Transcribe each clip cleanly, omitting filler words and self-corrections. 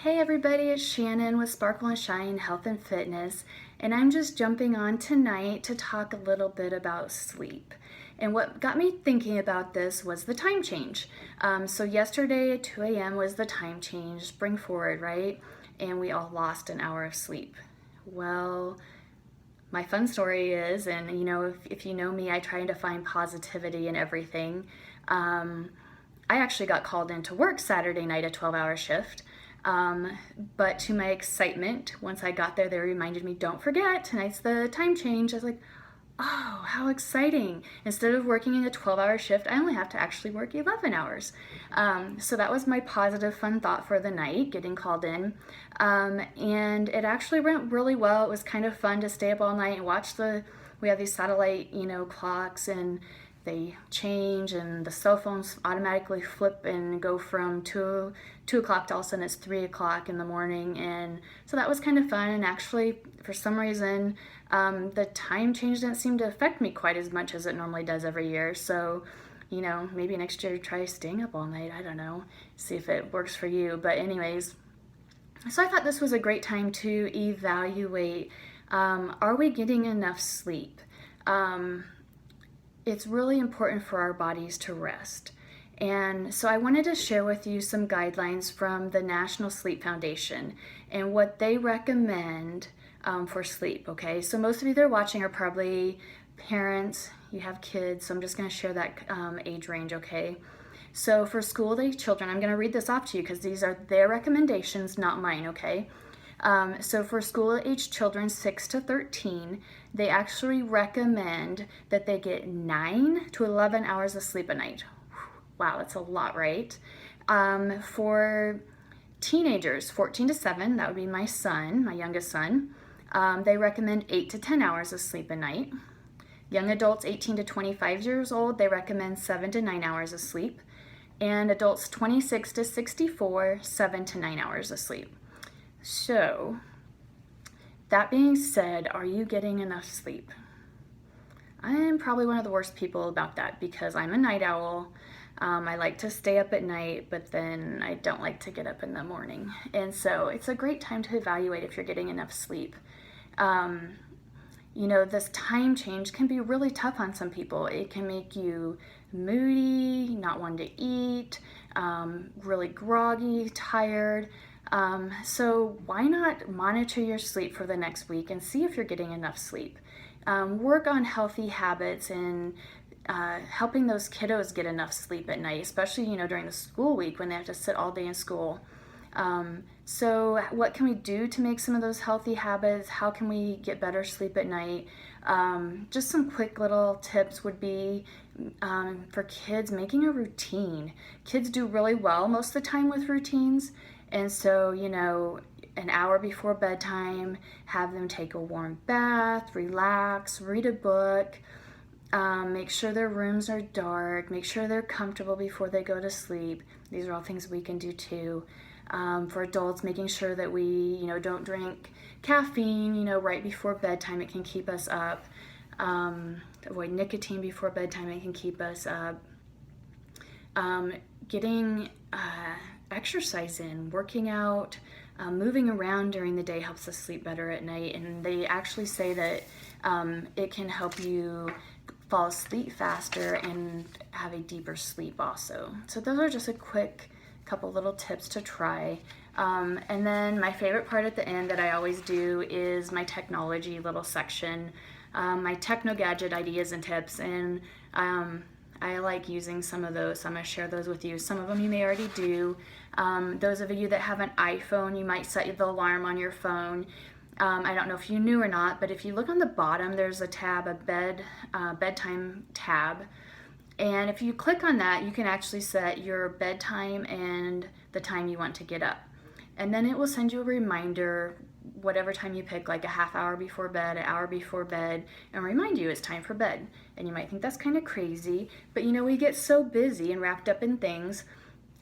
Hey everybody, it's Shannon with Sparkle and Shine Health and Fitness, and I'm just jumping on tonight to talk a little bit about sleep. And what got me thinking about this was the time change. So yesterday at 2 a.m. was the time change, spring forward, right? And we all lost an hour of sleep. Well, my fun story is, and if you know me, I try to find positivity in everything. I actually got called into work Saturday night, a 12-hour shift. But to my excitement, once I got there, they reminded me, don't forget, tonight's the time change. I was like, oh, how exciting. Instead of working in a 12-hour shift, I only have to actually work 11 hours. So that was my positive, fun thought for the night, getting called in. And it actually went really well. It was kind of fun to stay up all night and watch we have these satellite, clocks, and they change, and the cell phones automatically flip and go from 2 o'clock to all of a sudden it's 3 o'clock in the morning. And so that was kind of fun. And actually, for some reason, the time change didn't seem to affect me quite as much as it normally does every year. So maybe next year try staying up all night. I don't know, see if it works for you. But anyways, so I thought this was a great time to evaluate, are we getting enough sleep? It's really important for our bodies to rest. And so I wanted to share with you some guidelines from the National Sleep Foundation and what they recommend for sleep, okay? So most of you that are watching are probably parents, you have kids, so I'm just gonna share that age range, okay? So for school-age children, I'm gonna read this off to you because these are their recommendations, not mine, okay? So for school-age children 6 to 13, they actually recommend that they get 9 to 11 hours of sleep a night. Wow, that's a lot, right? For teenagers 14 to 7, that would be my son, my youngest son, they recommend 8 to 10 hours of sleep a night. Young adults 18 to 25 years old, they recommend 7 to 9 hours of sleep. And adults 26 to 64, 7 to 9 hours of sleep. So, that being said, are you getting enough sleep? I am probably one of the worst people about that because I'm a night owl. I like to stay up at night, but then I don't like to get up in the morning. And so it's a great time to evaluate if you're getting enough sleep. This time change can be really tough on some people. It can make you moody, not want to eat, really groggy, tired. So why not monitor your sleep for the next week and see if you're getting enough sleep? Work on healthy habits and helping those kiddos get enough sleep at night, especially, during the school week when they have to sit all day in school. So what can we do to make some of those healthy habits? How can we get better sleep at night? Just some quick little tips would be for kids, making a routine. Kids do really well most of the time with routines. And so, an hour before bedtime, have them take a warm bath, relax, read a book, make sure their rooms are dark, make sure they're comfortable before they go to sleep. These are all things we can do too. For adults, making sure that we, don't drink caffeine, right before bedtime. It can keep us up. Avoid nicotine before bedtime. It can keep us up. Getting exercise in, working out, moving around during the day helps us sleep better at night. And they actually say that it can help you fall asleep faster and have a deeper sleep also. So those are just a quick couple little tips to try. And then my favorite part at the end that I always do is my technology little section, my techno gadget ideas and tips. And I like using some of those, so I'm going to share those with you. Some of them you may already do. Those of you that have an iPhone, you might set the alarm on your phone. I don't know if you knew or not, but if you look on the bottom, there's a tab, bedtime tab. And if you click on that, you can actually set your bedtime and the time you want to get up. And then it will send you a reminder whatever time you pick, like a half hour before bed, an hour before bed, and remind you it's time for bed. And you might think that's kind of crazy, but we get so busy and wrapped up in things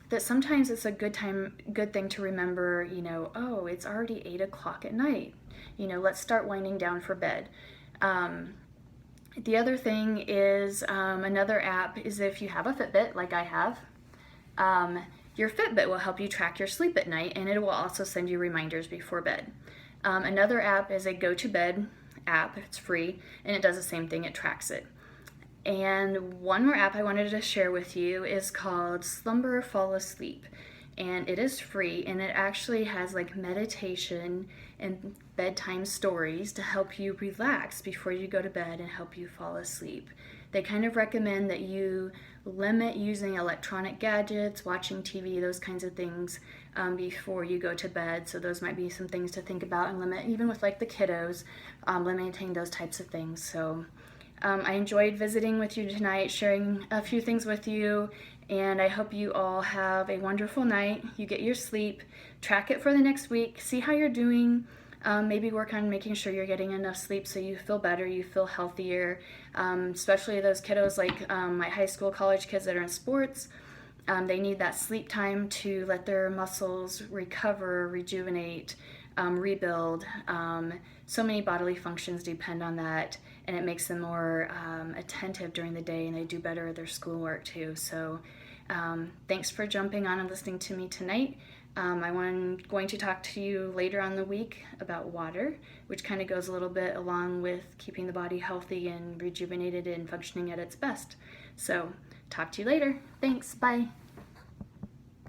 that sometimes it's a good thing to remember, oh, it's already 8 o'clock at night. Let's start winding down for bed. The other thing is, another app is if you have a Fitbit like I have, Your Fitbit will help you track your sleep at night, and it will also send you reminders before bed. Another app is a Go to Bed app. It's free, and it does the same thing. It tracks it. And one more app I wanted to share with you is called Slumber or Fall Asleep. And it is free, and it actually has like meditation and bedtime stories to help you relax before you go to bed and help you fall asleep. They kind of recommend that you limit using electronic gadgets, watching TV, those kinds of things before you go to bed. So those might be some things to think about and limit, even with like the kiddos, limiting those types of things. So I enjoyed visiting with you tonight, sharing a few things with you, and I hope you all have a wonderful night. You get your sleep, track it for the next week, see how you're doing. Maybe work on making sure you're getting enough sleep so you feel better, you feel healthier, especially those kiddos like my high school, college kids that are in sports. They need that sleep time to let their muscles recover, rejuvenate, rebuild. So many bodily functions depend on that, and it makes them more attentive during the day, and they do better at their schoolwork too. So thanks for jumping on and listening to me tonight. I'm going to talk to you later on the week about water, which kind of goes a little bit along with keeping the body healthy and rejuvenated and functioning at its best. So talk to you later. Thanks. Bye.